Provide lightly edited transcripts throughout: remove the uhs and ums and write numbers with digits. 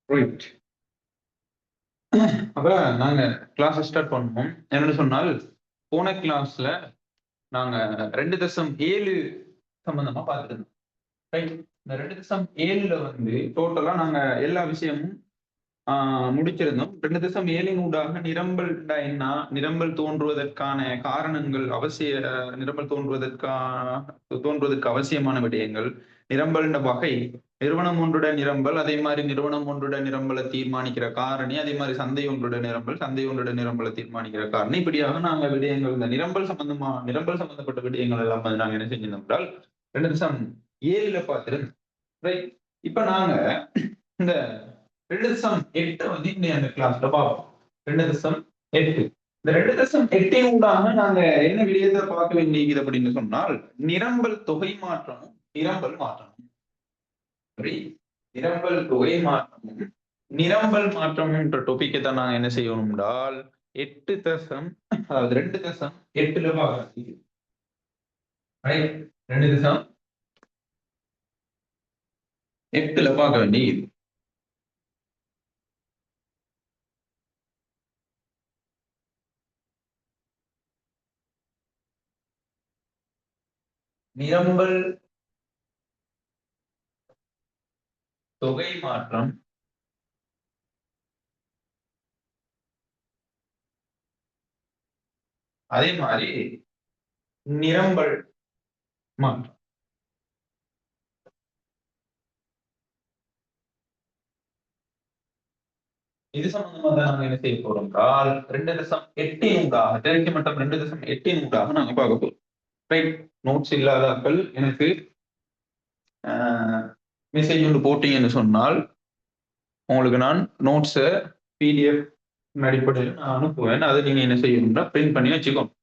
Right. அப்ப நாங்க class start பண்ணுவோம். என்னன்னு சொன்னால், போன கிளாஸ்ல நாங்க 2.7 சம்பந்தமா பார்த்துட்டு இருந்தோம். ரைட். இந்த 2.7ல வந்து டோட்டலா நாங்க எல்லா விஷயமும் முடிச்சிருந்தோம். 2.7 ஊடாக நிரம்பல் என்ன, நிரம்பல் தோன்றுவதற்கான காரணங்கள், நிரம்பல் தோன்றுவதற்கு அவசியமான விடயங்கள், நிரம்பல் வகை, நிறுவனம் ஒன்றுட நிரம்பல், அதே மாதிரி நிறுவனம் ஒன்றுட நிரம்பலை தீர்மானிக்கிற காரணி, அதே மாதிரி சந்தை ஒன்றுட நிரம்பல், சந்தை ஒன்றுட நிரம்பலை தீர்மானிக்கிற காரணி, இப்படியாக நாங்க விடயங்கள், இந்த நிரம்பல் சம்பந்தப்பட்ட விடயங்கள் எல்லாம் வந்து நாங்க என்ன செஞ்சிருந்தோம் என்றால் 2.7ல பார்த்திருந்தோம். ரைட். இப்ப நாங்க இந்த 2.8 வந்து இன்னும் அந்த கிளாஸ்ல பார்ப்போம். 2.8 இந்த 2.8 ஊடாக நாங்க என்ன விடயத்தை பார்க்க வேண்டியது அப்படின்னு சொன்னால், நிரம்பல் தொகை மாற்றமும் நிரம்பல் மாற்றமும். சரி, நிரம்பல் தொகை மாற்றமும் நிரம்பல் மாற்றம் என்ற டாபிக்கை தான் நாங்க என்ன செய்யணும் என்றால் 2.8ல பார்க்க 2.8ல பார்க்க வேண்டியது. நிரம்பல் தொகை மாற்றம் அதே மாதிரி நிரம்பல் மாற்றம். இது சம்பந்தமா தான் நாங்க என்ன செய்ய போறோம் என்றால் 2.8 ஊடாக தேர்ச்சி மட்டம் 2.8 ஊடாக நாங்க பார்க்க போறோம். ரைட். நோட்ஸ் இல்லாதாக்கள் எனக்கு மெசேஜ் ஒன்று போட்டீங்கன்னு சொன்னால் உங்களுக்கு நான் நோட்ஸை PDF அடிப்படையில் நான் அனுப்புவேன். அதை நீங்க என்ன செய்யணும்னா பிரிண்ட் பண்ணி வச்சுக்கோங்க.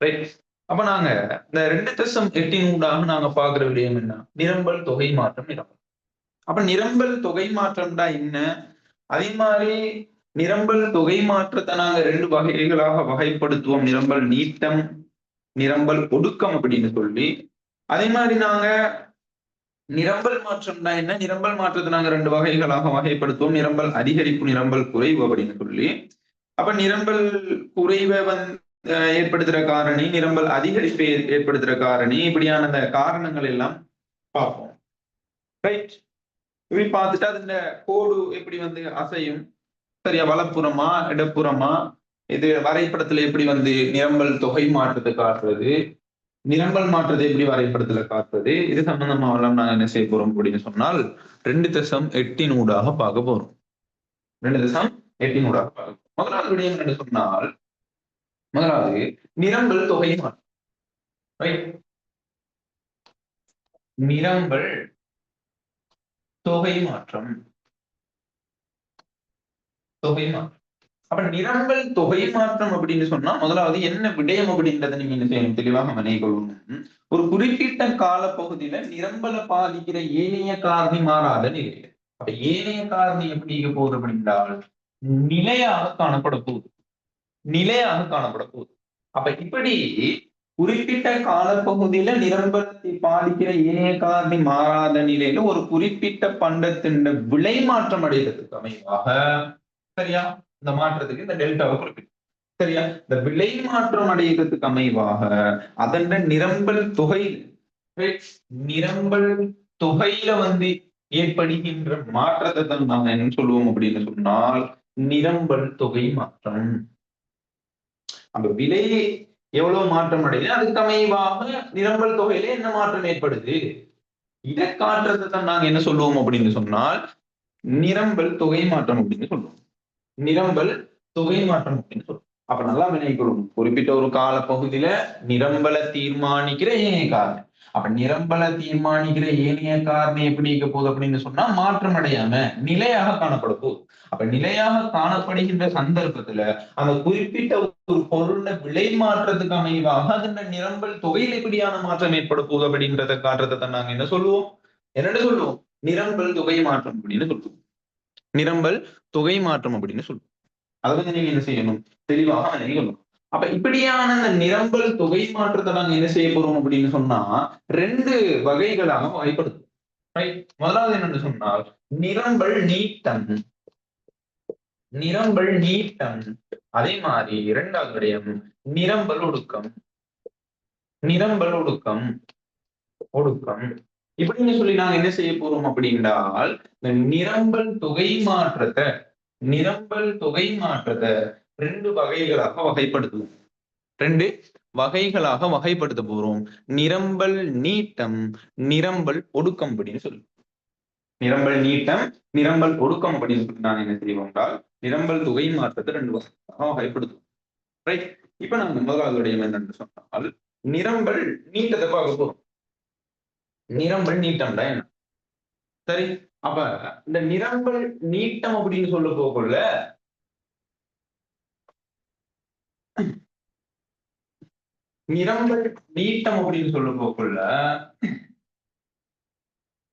ரைட். அப்ப நாங்க இந்த 2.8 ஊடாக நாங்க பார்க்கிற விடயம் என்ன, நிரம்பல் தொகை மாற்றம். நிரம்பல் அப்ப நிரம்பல் தொகை மாற்றம்டா என்ன, அதே மாதிரி நிரம்பல் தொகை மாற்றத்தை நாங்க 2 வகைகளாக வகைப்படுத்துவோம். நிரம்பல் நீட்டம், நிரம்பல் ஒடுக்கம் அப்படின்னு சொல்லி. அதே மாதிரி நாங்க நிரம்பல் மாற்றம்னா என்ன, நிரம்பல் மாற்றத்தை நாங்க 2 வகைகளாக வகைப்படுத்துவோம். நிரம்பல் அதிகரிப்பு, நிரம்பல் குறைவு அப்படின்னு சொல்லி. அப்ப நிரம்பல் குறைவை ஏற்படுத்துற காரணி, நிரம்பல் அதிகரிப்பை ஏற்படுத்துற காரணி, இப்படியான அந்த காரணங்கள் எல்லாம் பார்ப்போம். ரைட். இப்படி பார்த்துட்டு அதுல கோடு எப்படி வந்து அசையும், சரியா, வலப்புறமா இடப்புறமா, இது வரைபடத்துல எப்படி வந்து நிரம்பல் தொகை மாற்றத்தை காட்டுறது, நிரம்பல் மாற்றத்தை எப்படி வரைபடத்துல காட்டுறது, இது சம்பந்தமா எல்லாம் நாங்க என்ன செய்ய போறோம் அப்படின்னு சொன்னால் 2.8 ஊடாக பார்க்க போறோம். 2.8 ஊடாக பார்க்க போறோம். முதலாவது விடயம் என்று சொன்னால், முதலாவது நிரம்பல் தொகை மாற்றம். நிரம்பல் தொகை மாற்றம். அப்ப நிரம்பல் தொகை மாற்றம் அப்படின்னு சொன்னா முதலாவது என்ன விடயம் அப்படின்றத நீங்க என்ன செய்யணும், தெளிவாக நினைக்கொள்ளணும். ஒரு குறிப்பிட்ட கால பகுதியில நிரம்பலை பாதிக்கிற ஏனைய காரணி மாறாத நிலையில. அப்ப ஏனைய காரணி எப்படி போகுது அப்படின்றால் நிலையாக காணப்பட போகுது. அப்ப இப்படி குறிப்பிட்ட காலப்பகுதியில நிரம்பலத்தை பாதிக்கிற ஏனைய காரணி மாறாத நிலையில ஒரு குறிப்பிட்ட பண்டத்தின் விலை மாற்றம் அடைகிறதுக்கு அமைவாக, சரியா, இந்த மாற்றத்துக்கு இந்த டெல்டாவை குறிப்பிட்டு, சரியா, இந்த விலை மாற்றம் அடைகிறதுக்கு அமைவாக அதன் நிரம்பல் தொகையில வந்து ஏற்படுகின்ற மாற்றத்தை தான் நாங்க என்ன சொல்லுவோம் அப்படின்னு சொன்னால் நிரம்பல் தொகை மாற்றம். அந்த விலையை எவ்வளவு மாற்றம் அடையுது, அதுக்கு அமைவாக நிரம்பல் தொகையில என்ன மாற்றம் ஏற்படுது, இதை காட்டுறதை தான் நாங்க என்ன சொல்லுவோம் அப்படின்னு சொன்னால் நிரம்பல் தொகை மாற்றம் அப்படின்னு சொல்லுவோம். நிரம்பல் தொகை மாற்றம் அப்படின்னு சொல்லுவோம். அப்ப நல்லா வினைக்கொள்ளும். குறிப்பிட்ட ஒரு கால பகுதியில நிரம்பலை தீர்மானிக்கிற ஏனைய காரணி. அப்ப நிரம்பலை தீர்மானிக்கிற ஏனைய காரணி எப்படி இருக்க போகுது அப்படின்னு சொன்னா மாற்றம் அடையாம நிலையாக காணப்பட போகுது. அப்ப நிலையாக காணப்படுகின்ற சந்தர்ப்பத்துல அந்த குறிப்பிட்ட ஒரு பொருள விலை மாற்றத்துக்கு அமைவாக அதன் நிரம்பல் தொகையில் எப்படியான மாற்றம் ஏற்பட போகுது அப்படின்றத காட்டுறதை நாங்க என்ன சொல்லுவோம், நிரம்பல் தொகை மாற்றம் அப்படின்னு சொல்லுவோம். நிரம்பல் தொகை மாற்றம் அப்படின்னு சொல்லுவோம். அதை வந்து நீங்க என்ன செய்யணும், தெளிவாக நினைக்கணும். அப்ப இப்படியான அந்த நிரம்பல் தொகை மாற்றத்தை நாங்க என்ன செய்ய போறோம் அப்படின்னு சொன்னா 2 வகைகளாக வகைப்படுத்தும். முதலாவது என்னன்னு சொன்னால் நிரம்பல் நீட்டம். நிரம்பல் நீட்டம். அதே மாதிரி இரண்டாவது விடயம் நிரம்பல் ஒடுக்கம். நிரம்பல் ஒடுக்கம். ஒடுக்கம் இப்படின்னு சொல்லி நாங்க என்ன செய்ய போறோம் அப்படின்றால் இந்த நிரம்பல் தொகை மாற்றத்தை ரெண்டு வகைகளாக வகைப்படுத்துவோம். ரெண்டு வகைகளாக வகைப்படுத்த போறோம். நிரம்பல் நீட்டம், நிரம்பல் ஒடுக்கம் அப்படின்னு சொல்லி. நிரம்பல் நீட்டம், நிரம்பல் ஒடுக்கம் அப்படின்னு சொல்லி நான் என்ன செய்வோம் என்றால் நிரம்பல் தொகை மாற்றத்தை ரெண்டு வகைகளாக வகைப்படுத்துவோம். ரைட். இப்ப நாங்க முதலாவது விடயம் என்னன்னு சொன்னால் நிரம்பல் நீட்டத்தை பார்க்க போறோம். நிரம்பல் நீட்டம்டா என்ன? சரி. அப்ப இந்த நிரம்பல் நீட்டம் அப்படின்னு சொல்ல போகல நிரம்பல் நீட்டம் அப்படின்னு சொல்ல போகல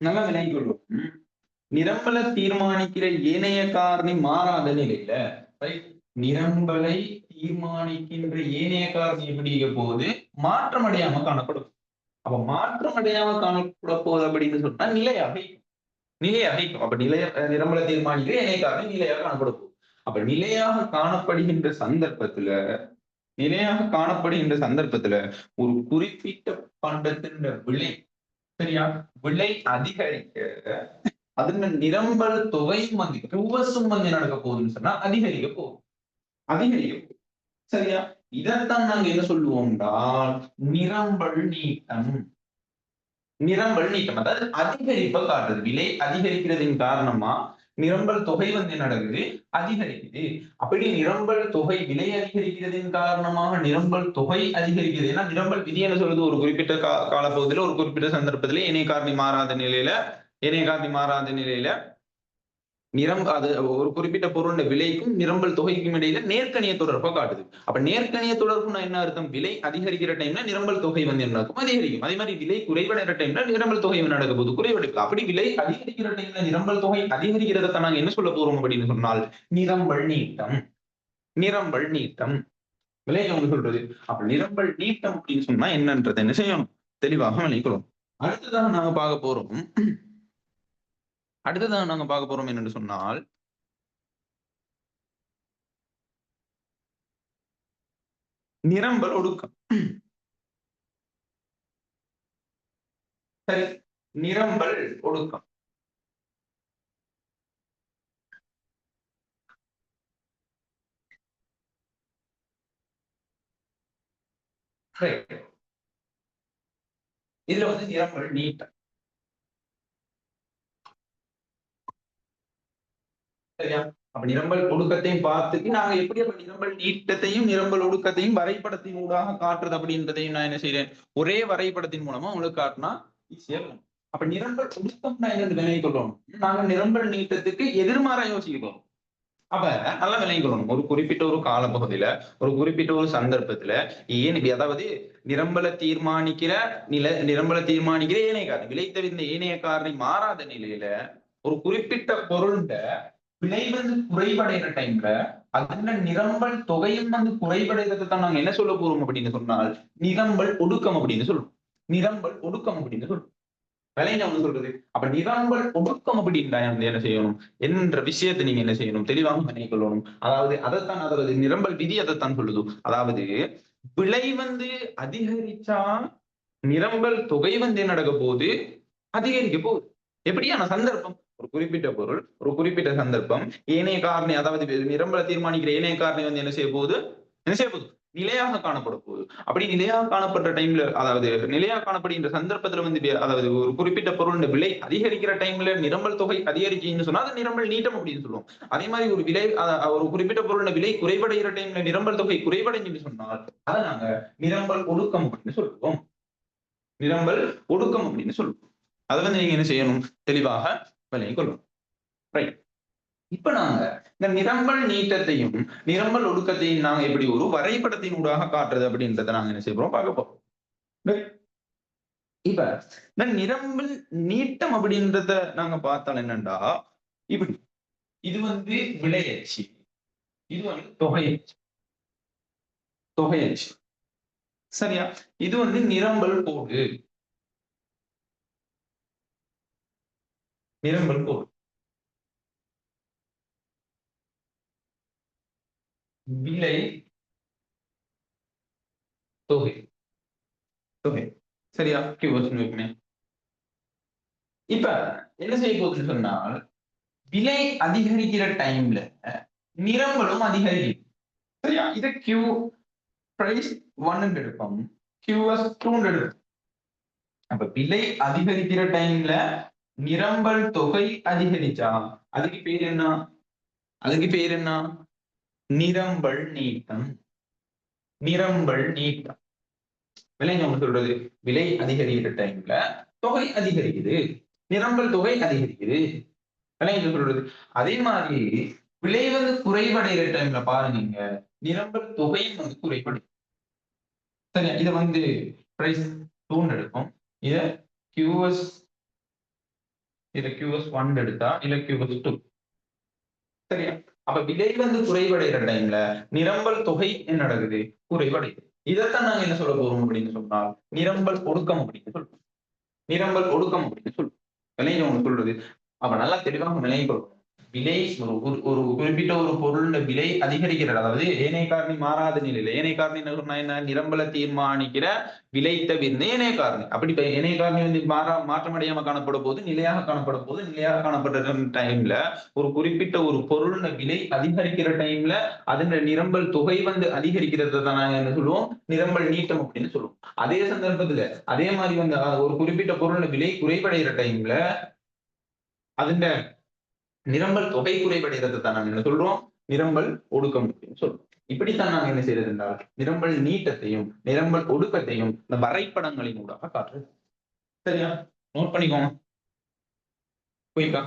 நல்லா விளங்கிக் கொள்வோம். நிரம்பலை தீர்மானிக்கிற ஏனைய காரணி மாறாத நிலையில நிரம்பலை தீர்மானிக்கின்ற ஏனைய காரணி எப்படி போது மாற்றம் அடையாம காணப்படும். அப்ப மாற்றம் அடையாம காணப்பட போகுது அப்படின்னு சொன்னா நிலையாக அப்ப நிரம்பலை தீர்மானிக்கிற ஏனைய காரணி நிலையாக காணப்பட போகுது. அப்ப நிலையாக காணப்படுகின்ற சந்தர்ப்பத்துல ஒரு குறிப்பிட்ட பண்டத்தின் விலை சரியா விலை அதிகரிக்க அதுல நிரம்பல் தொகை ரிவர்ஸும் நடக்க போகுதுன்னு சொன்னா அதிகரிக்க போகும். சரியா இதைத்தான் நாங்க என்ன சொல்லுவோம்னா நிரம்பல் நீட்டம். அதாவது அதிகரிப்பை காட்டுறது. விலை அதிகரிக்கிறதின் காரணமா நிரம்பல் தொகை நடக்குது அதிகரிக்குது. அப்படி நிரம்பல் தொகை விலை அதிகரிக்கிறதின் காரணமாக நிரம்பல் தொகை அதிகரிக்குது. ஏன்னா நிரம்பல் விதி என்ன சொல்றது ஒரு குறிப்பிட்ட காலப்பகுதியில ஒரு குறிப்பிட்ட சந்தர்ப்பத்தில இணை காரணி மாறாத நிலையில அது ஒரு குறிப்பிட்ட பொருள் விலைக்கும் நிரம்பல் தொகைக்கும் இடையில நேர்கணிய தொடர்பை காட்டுது. அப்ப நேர்கணிய தொடர்புனா என்ன அர்த்தம்? விலை அதிகரிக்கிற டைம்ல நிரம்பல் தொகை என்ன நடக்கும் அதிகரிக்கும். அதே மாதிரி விலை குறைவடைகிற டைம்ல நிரம்பல் தொகை நடக்க போது குறைவடைக்கும். அப்படி விலை அதிகரிக்கிற டைம்ல நிரம்பல் தொகை அதிகரிக்கிறத நாங்க என்ன சொல்ல போறோம் அப்படின்னு சொன்னால் நிரம்பல் நீட்டம். விலை அவங்க சொல்றது. அப்ப நிரம்பல் நீட்டம் அப்படின்னு சொன்னா என்னன்றதை என்ன செய்யணும் தெளிவாக விளைக்கிறோம். அடுத்ததாக நாங்க பார்க்க போறோம் என்னன்னு சொன்னால் நிரம்பல் ஒடுக்கம். சரி. நிரம்பல் ஒடுக்கம் இதுல நிரம்பல் நீட்டம் சரியா. அப்ப நிரம்பல் ஒடுக்கத்தையும் பார்த்துட்டு நாங்க எப்படி அப்ப நிரம்பல் நீட்டத்தையும் நிரம்பல் ஒடுக்கத்தையும் வரைபடத்தின் ஊடாக காட்டுறது அப்படின்றதையும் நான் என்ன செய்யறேன் ஒரே வரைபடத்தின் மூலமா உங்களுக்கு காட்டினா ஈஸியா இருக்கும். அப்ப நிரம்பல் ஒடுக்கம் என்னன்னு விளங்கி கொள்ளணும். நாங்க நிரம்பல் நீட்டத்துக்கு எதிர்மாறா யோசிக்கிறோம். அப்ப நல்லா விளங்கி கொள்ளணும். ஒரு குறிப்பிட்ட ஒரு காலப்பகுதியில ஒரு குறிப்பிட்ட ஒரு சந்தர்ப்பத்துல அதாவது நிரம்பலை தீர்மானிக்கிற ஏனைய காரணி விலை தவிர்ந்த ஏனைய காரணி மாறாத நிலையில ஒரு குறிப்பிட்ட பொருள் விலை குறைவடைகிற டைம்ல அதுல நிரம்பல் தொகையும் குறைவடைகிறத தான் நாங்க என்ன சொல்ல போறோம் அப்படின்னு சொன்னால் நிரம்பல் ஒடுக்கம் அப்படின்னு சொல்றோம். விலையில சொல்றது. அப்ப நிரம்பல் ஒடுக்கம் அப்படின்னா என்ன செய்யணும் என்ற விஷயத்தை நீங்க என்ன செய்யணும் தெளிவாக நினைக்கொள்ளணும். அதாவது நிரம்பல் விதி அதைத்தான் சொல்லுது. அதாவது விலை அதிகரிச்சா நிரம்பல் தொகை என்ன நடக்க போகுது அதிகரிக்க போகுது. எப்படியான சந்தர்ப்பம் ஒரு குறிப்பிட்ட பொருள் ஒரு குறிப்பிட்ட சந்தர்ப்பம் ஏனைய காரணி அதாவது நிரம்பலை தீர்மானிக்கிற ஏனைய காரணி என்ன செய்ய போகுது நிலையாக காணப்பட போகுது. அப்படி நிலையாக காணப்பட்ட டைம்ல அதாவது நிலையாக காணப்படுகின்ற சந்தர்ப்பத்துல அதாவது ஒரு குறிப்பிட்ட பொருள் விலை அதிகரிக்கிற டைம்ல நிரம்பல் தொகை அதிகரிச்சுன்னு சொன்னா அது நிரம்பல் நீட்டம் அப்படின்னு சொல்லுவோம். அதே மாதிரி ஒரு குறிப்பிட்ட பொருள் விலை குறைவடைகிற டைம்ல நிரம்பல் தொகை குறைவடைஞ்சுன்னு சொன்னால் அதை நாங்க நிரம்பல் ஒடுக்கம் அப்படின்னு சொல்லுவோம். அதை நீங்க என்ன செய்யணும் தெளிவாக விளங்கிக் கொள்ளும். ரைட். இப்ப நாங்க இந்த நிரம்பல் நீட்டத்தையும் நிரம்பல் ஒடுக்கத்தையும் நாங்க எப்படி ஒரு வரைபடத்தின் ஊடாக காட்டுறது அப்படின்றத நாங்க என்ன செய்யறோம் பார்க்க போறோம். இப்ப இந்த நிரம்பல் நீட்டம் அப்படின்றத நாங்க பார்த்தால் என்னண்டா இப்படி இது விலையச்சு இது தொகையச்சு சரியா. இது நிரம்பல் கோடு நிரம்பல் பொருள். விலை தொகை. தொகை சரியா? கியூவர்ட்ஸ் இருக்குமே. இப்ப என்ன செய்ய போகுதுன்னு சொன்னால், விலை அதிகரிக்கிற டைம்ல நிரம்பலும் அதிகரிக்கும். சரியா? இதை கியூ பிரைஸ் 1 எடுப்போம், கியூஎஸ் 2 எடுப்போம். அப்ப விலை அதிகரிக்கிற டைம்ல நிரம்பல் தொகை அதிகரிச்சா அதுக்கு பேர் என்ன? அதுக்கு பேர் என்ன? நிரம்பல் நீட்டம். நிரம்பல் நீட்டம். விலைங்க சொல்றது, விலை அதிகரிக்கிற டைம்ல தொகை அதிகரிக்குது, நிரம்பல் தொகை அதிகரிக்குது. விலைங்க சொல்றது. அதே மாதிரி விலை வந்து குறைவடைகிற டைம்ல பாருங்க, நிரம்பல் தொகையும் வந்து குறைபடும். சரியா? இதை வந்து பிரைஸ் 2 எடுக்கும். இதை கியூஎஸ் கியூஎஸ் 1 எடுத்தா இல்ல கியூஎஸ் 2. சரியா? அப்ப விலை வந்து குறைவடைகிற டைம்ல நிரம்பல் தொகை என்ன நடக்குது? குறைவடையுது. இதைத்தான் நாங்க என்ன சொல்ல போறோம் அப்படின்னு சொன்னால், நிரம்பல் ஒடுக்கம் அப்படின்னு சொல்றோம். நிரம்பல் ஒடுக்கம் அப்படின்னு சொல்றோம். விலைங்க ஒண்ணு சொல்றது. அப்ப நல்லா தெளிவாக விலை கொடுக்கும். விலை ஒரு குறிப்பிட்ட ஒரு பொருள் விலை அதிகரிக்கிறது, அதாவது ஏனைய காரணி மாறாத நிலையில, ஏனைய காரணி சொன்னா என்ன? நிரம்பல தீர்மானிக்கிற விலை தவிர்த்து ஏனைய காரணி. அப்படி ஏனைய காரணி வந்து மாற்றமடையாம காணப்பட போது, நிலையாக காணப்பட போது, நிலையாக காணப்படுற டைம்ல ஒரு குறிப்பிட்ட ஒரு பொருள் விலை அதிகரிக்கிற டைம்ல அதன் நிரம்பல் தொகை வந்து அதிகரிக்கிறத தான் நாங்க என்ன சொல்லுவோம்? நிரம்பல் நீட்டம் அப்படின்னு சொல்லுவோம். அதே சந்தர்ப்பத்துல அதே மாதிரி வந்து ஒரு குறிப்பிட்ட பொருள் விலை குறைவடைகிற டைம்ல அதுல நிரம்பல் தொகை குறைவடைகிறத தான் நாங்க என்ன சொல்றோம்? நிரம்பல் ஒடுக்கம் அப்படின்னு சொல்றோம். இப்படித்தான் நாங்க என்ன செய்யறது என்றால், நிரம்பல் நீட்டத்தையும் நிரம்பல் ஒடுக்கத்தையும் இந்த வரைபடங்களின் ஊடாக காட்டுறது. சரியா? நோட் பண்ணிக்கோங்க. போய்க்கா.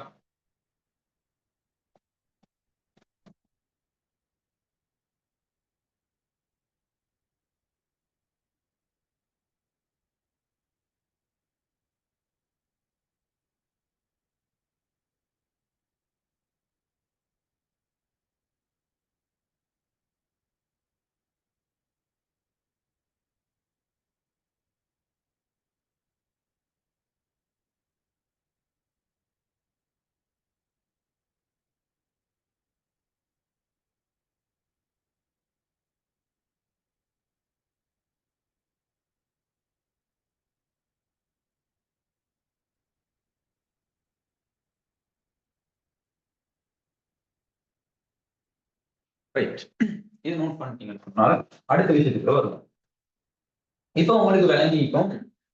ரைட். இது நோட் பண்ணிட்டீங்கன்னு சொன்னால் அடுத்த விஷயத்துக்குள்ள வருவோம். இப்ப உங்களுக்கு விளங்கிக்கும்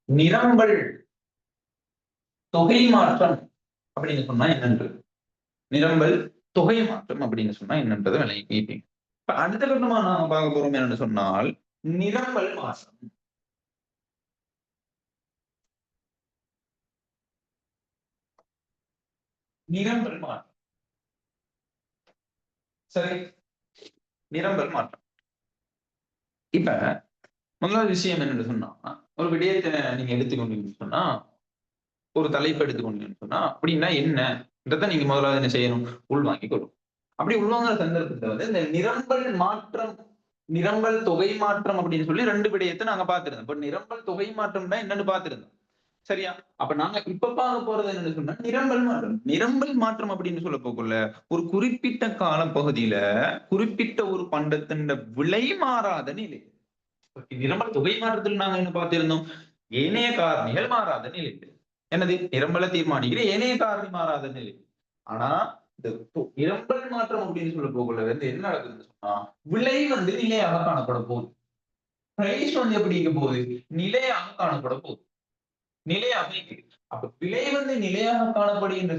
நிரம்பல் தொகை மாற்றம் அப்படின்னு சொன்னா என்னன்றது. நிரம்பல் தொகை மாற்றம் அப்படின்னு சொன்னா என்னன்றதை விளங்கிப்பீங்க. இப்ப அடுத்த கட்டமா நாம பார்க்க போறோம் என்னன்னு சொன்னால், நிரம்பல் மாற்றம். நிரம்பல் மாற்றம். சரி, நிரம்பல் மாற்றம். இப்ப முதலாவது விஷயம் என்னன்னு சொன்னா, ஒரு விடயத்தை நீங்க எடுத்துக்கொண்டீங்கன்னு சொன்னா, ஒரு தலைப்பு எடுத்துக்கொண்டீங்கன்னு சொன்னா, அப்படின்னா என்னன்றதை நீங்க முதலாவது என்ன செய்யணும்? உள்வாங்கிக் கொள்ளும். அப்படி உள்வாங்குற சந்தர்ப்பத்துல வந்து இந்த நிரம்பல் மாற்றம், நிரம்பல் தொகை மாற்றம் அப்படின்னு சொல்லி 2 விடயத்தை நாங்க பார்த்திருந்தோம். இப்ப நிரம்பல் தொகை மாற்றம்னா என்னன்னு பார்த்திருந்தோம். சரியா? அப்ப நாங்க இப்ப பார்க்க போறது என்னன்னு சொன்னா, நிரம்பல் மாற்றம். நிரம்பல் மாற்றம் அப்படின்னு சொல்ல போக்குள்ள ஒரு குறிப்பிட்ட காலப்பகுதியில குறிப்பிட்ட ஒரு பண்டத்தின் விலை மாறாத நிலை. நிரம்பல் தொகை மாற்றத்தில் நாங்க என்ன பார்த்திருந்தோம்? ஏனைய காரணிகள் மாறாத நிலை. என்னது? நிரம்பல தீர்மானிக்கிற ஏனைய காரணி மாறாத நிலை. ஆனா இந்த நிரம்பல் மாற்றம் அப்படின்னு சொல்ல போக்குள்ள வந்து என்ன நடக்குதுன்னு சொன்னா, விலை வந்து நிலையாக காணப்பட போகுது. பிரைஸ் வந்து எப்படி இருக்க போகுது? நிலையாக காணப்பட போகுது. நிலையாக இருக்குது. அப்ப விலை வந்து நிலையாக காணப்படுகின்ற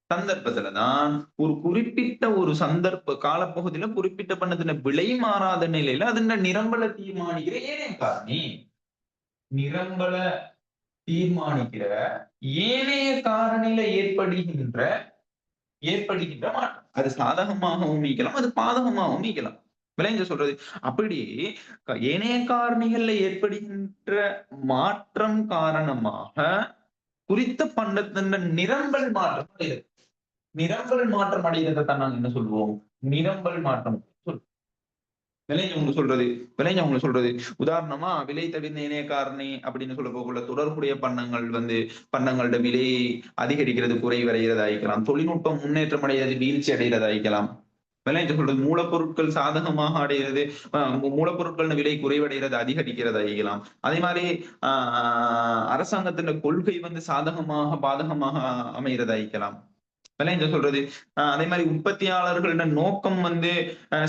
சந்தர்ப்பத்துல தான் ஒரு குறிப்பிட்ட ஒரு சந்தர்ப்ப காலப்பகுதியில குறிப்பிட்ட பண்ணத்தின விலை மாறாத நிலையில அதுல நிரம்பல தீர்மானிக்கிற ஏனைய காரணி. நிரம்பல தீர்மானிக்கிற ஏனைய காரணியில ஏற்படுகின்ற மாற்றம். அது சாதகமாகவும் நீக்கலாம், அது பாதகமாகவும் நீக்கலாம். விளைஞ்ச சொல்றது. அப்படி ஏனைய காரணிகள்ல ஏற்படுகின்ற மாற்றம் காரணமாக குறித்த பண்டத்தின் நிரம்பல் மாற்றம் அடைகிறது. நிரம்பல் மாற்றம் அடைகிறதை தான் நாங்க என்ன சொல்லுவோம்? நிரம்பல் மாற்றம் சொல்லுவோம். விளைஞ்சவங்க சொல்றது உதாரணமா விலை தவிர்ந்த இணைய காரணி அப்படின்னு சொல்ல போகல தொடர்புடைய பண்டங்களோட விலையை அதிகரிக்கிறது குறைவடைகிறதாய்க்கலாம், தொழில்நுட்பம் முன்னேற்றம் அடைகிறது வீழ்ச்சி அடைகிறதாய்க்கலாம். விளைஞ்ச சொல்றது மூலப்பொருட்கள் சாதகமாக அடைகிறது, மூலப்பொருட்கள் விலை குறைவடைகிறது அதிகரிக்கிறதாய்க்கலாம். அதே மாதிரி அரசாங்கத்தின் கொள்கை சாதகமாக பாதகமாக அமைகிறதாய்க்கலாம். விளைஞ்ச சொல்றது அதே மாதிரி உற்பத்தியாளர்களோட நோக்கம்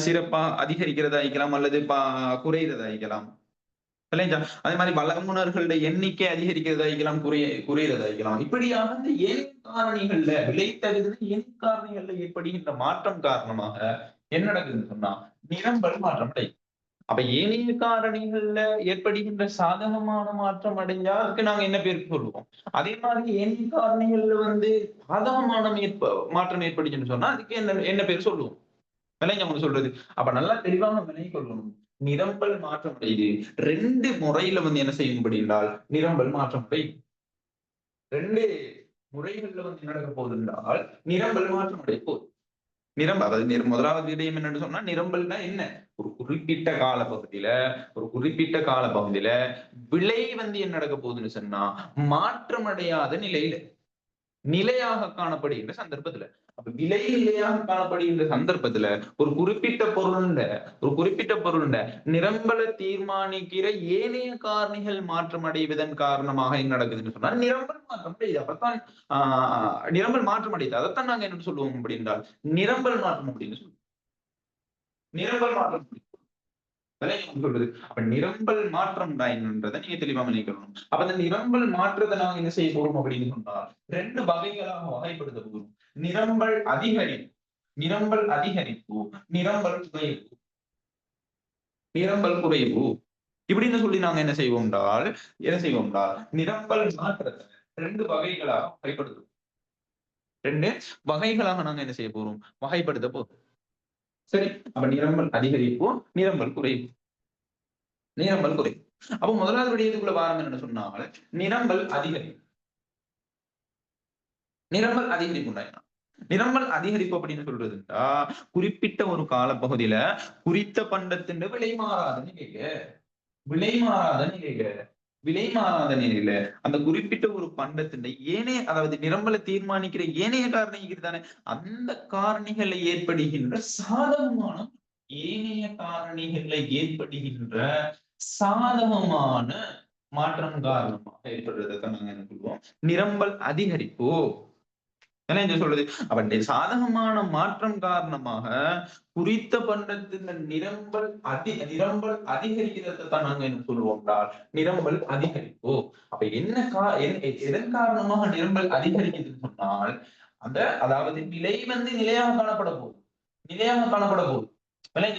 சிறப்பா அதிகரிக்கிறதாய்க்கலாம் அல்லது குறைகிறதாய்க்கலாம். விளைஞ்சா அதே மாதிரி வழங்குனர்களுடைய எண்ணிக்கை அதிகரிக்கிறதாய்க்கலாம் குறைகிறதாய்க்கலாம். இப்படியாக ஏன் காரணிகள்ல விலை தவிர்த்து ஏன் காரணிகள்ல ஏற்படுகின்ற மாற்றம் காரணமாக என்ன நடக்குதுன்னு சொன்னா நிரம்பல் மாற்றம் அடையும். அப்ப ஏனைய காரணிகள்ல ஏற்படுகின்ற சாதகமான மாற்றம் அடைஞ்சா அதுக்கு நாங்க என்ன பேர் சொல்லுவோம். அதே மாதிரி ஏனைய காரணிகள்ல பாதகமான மாற்றம் ஏற்படுச்சுன்னு சொன்னா அதுக்கு என்ன பேர் சொல்லுவோம். விளைஞ்சவங்க சொல்றது அப்ப நல்லா தெளிவாக விளங்கி கொள்ளணும். நிரம்பல் மாற்றம் அடையுது ரெண்டு முறையில என்ன செய்யும் அப்படின்றால் நிரம்பல் மாற்றம் அடையும். ரெண்டு முறைகள்ல நடக்க போகுது என்றால் நிரம்பல் மாற்றம் அடைய போகுது. அதாவது முதலாவது விடயம் என்னன்னு சொன்னா நிரம்பல்னா என்ன, ஒரு குறிப்பிட்ட கால பகுதியில விலை என்ன நடக்க போகுதுன்னு சொன்னா மாற்றம் அடையாத நிலையாக காணப்படுகின்ற சந்தர்ப்பத்துல. அப்ப விலை நிலையாக காணப்படுகின்ற சந்தர்ப்பத்துல ஒரு குறிப்பிட்ட பொருள்ல நிரம்பல தீர்மானிக்கிற ஏனைய காரணிகள் மாற்றம் அடைவதன் காரணமாக என்ன நடக்குதுன்னு சொன்னா நிரம்பல் மாற்றம் அடையுது. அப்பதான் நிரம்பல் மாற்றம் அடையுது. அதைத்தான் நாங்க என்ன சொல்லுவோம் அப்படின்றால் நிரம்பல் மாற்றம் அப்படின்னு சொல்லுவோம். நிரம்பல் மாற்றம் சொல்றது அப்ப நிரம்பல் மாற்றம் என்னன்றதை நீங்க தெளிவா நினைக்கணும். அப்ப அந்த நிரம்பல் மாற்றத்தை நாங்க என்ன செய்ய போறோம் அப்படின்னு சொன்னா ரெண்டு வகைகளாக வகைப்படுத்த போறோம். நிரம்பல் அதிகரிப்பு, நிரம்பல் குறைவு இப்படின்னு சொல்லி நாங்க என்ன செய்வோம்னால் நிரம்பல் மாற்றத்தை ரெண்டு வகைகளாக வகைப்படுத்துவோம். ரெண்டு வகைகளாக நாங்க என்ன செய்ய போறோம், வகைப்படுத்த போறோம். சரி, அப்ப நிரம்பல் அதிகரிப்பு, நிரம்பல் குறைவு. அப்ப முதலாவது விடயத்துக்குள்ள வாரம் என்ன சொன்னால் நிரம்பல் அதிகரிப்பு. நிரம்பல் அதிகரிப்பு அப்படின்னு சொல்றதுண்டா குறிப்பிட்ட ஒரு காலப்பகுதியில குறித்த பண்டத்தின் விலை மாறாத நிலையில அந்த குறிப்பிட்ட ஒரு பண்டத்தின் ஏனைய அதாவது நிரம்பலை தீர்மானிக்கிற ஏனைய காரணிகள் தானே அந்த காரணிகளை ஏற்படுகின்ற சாதகமான மாற்றம் காரணமாக ஏற்படுறதை நாங்க என்ன சொல்லுவோம் நிரம்பல் அதிகரிப்பு. சொல்றது அப்ப சாதகமான மாற்றம் காரணமாக குறித்த பண்டத்தின் நிரம்பல் அதிகரிக்கிறதை தான் நாங்க என்ன சொல்லுவோம்டா நிரம்பல் அதிகரிப்பு. அப்ப எதன் காரணமாக நிரம்பல் அதிகரிக்குதுன்னு சொன்னால் அதாவது விலை நிலையாக காணப்பட போகுது.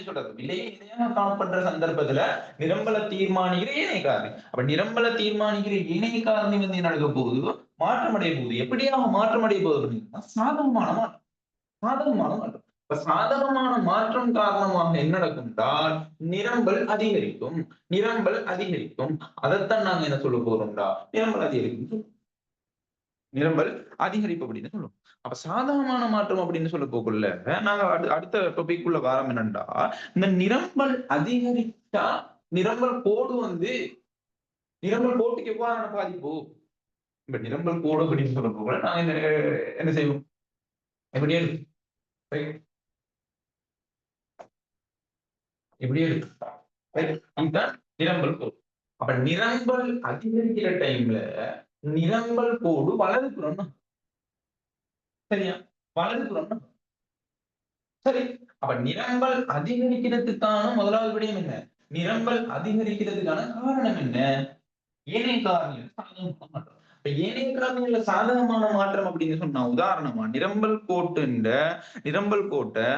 சொல்றது விலை நிலையாக காணப்படுற சந்தர்ப்பத்துல நிரம்பல தீர்மானிக்கிற இணை காரணி. அப்ப நிரம்பல தீர்மானிக்கிற இணை காரணி நடக்க போகுது மாற்றம் அடைய போகுது. எப்படியாக மாற்றம் அடைய போகுது சாதகமான மாற்றம். சாதகமான மாற்றம் காரணமாக என்ன நடக்கும்டா நிரம்பல் அதிகரிக்கும். அதைத்தான் நாங்க என்ன சொல்ல போறோம்டா நிரம்பல் அதிகரிப்பு அப்படின்னு சொல்லுவோம். அப்ப சாதகமான மாற்றம் அப்படின்னு சொல்ல போக்குள்ள நாங்க அடுத்த டாபிக்குள்ள வாரம் என்னண்டா இந்த நிரம்பல் அதிகரித்தா நிரம்பல் கோடு நிரம்பல் கோட்டுக்கு எவ்வாறான பாதிப்பு. இப்ப நிரம்பல் கோடு அப்படின்னு சொல்ல போக்குள்ள நாங்க என்ன செய்வோம் எப்படி இதுதான் நிரம்பல் கோடு. அப்ப நிரம்பல் அதிகரிக்கிற டைம்ல நிரம்பல் கோடு வலதுபுறம் சரியா வலதுபுறம் சரி. அப்ப நிரம்பல் அதிகரிக்கிறதுக்கான முதலாவது விடயம் என்ன, நிரம்பல் அதிகரிக்கிறதுக்கான காரணம் என்ன, ஏனைய காரணிகள் சாதகமான மாற்றம். இப்ப ஏனைய காரணிகள்ல சாதகமான மாற்றம் அப்படின்னு சொன்னா உதாரணமா நிரம்பல் கோட்டை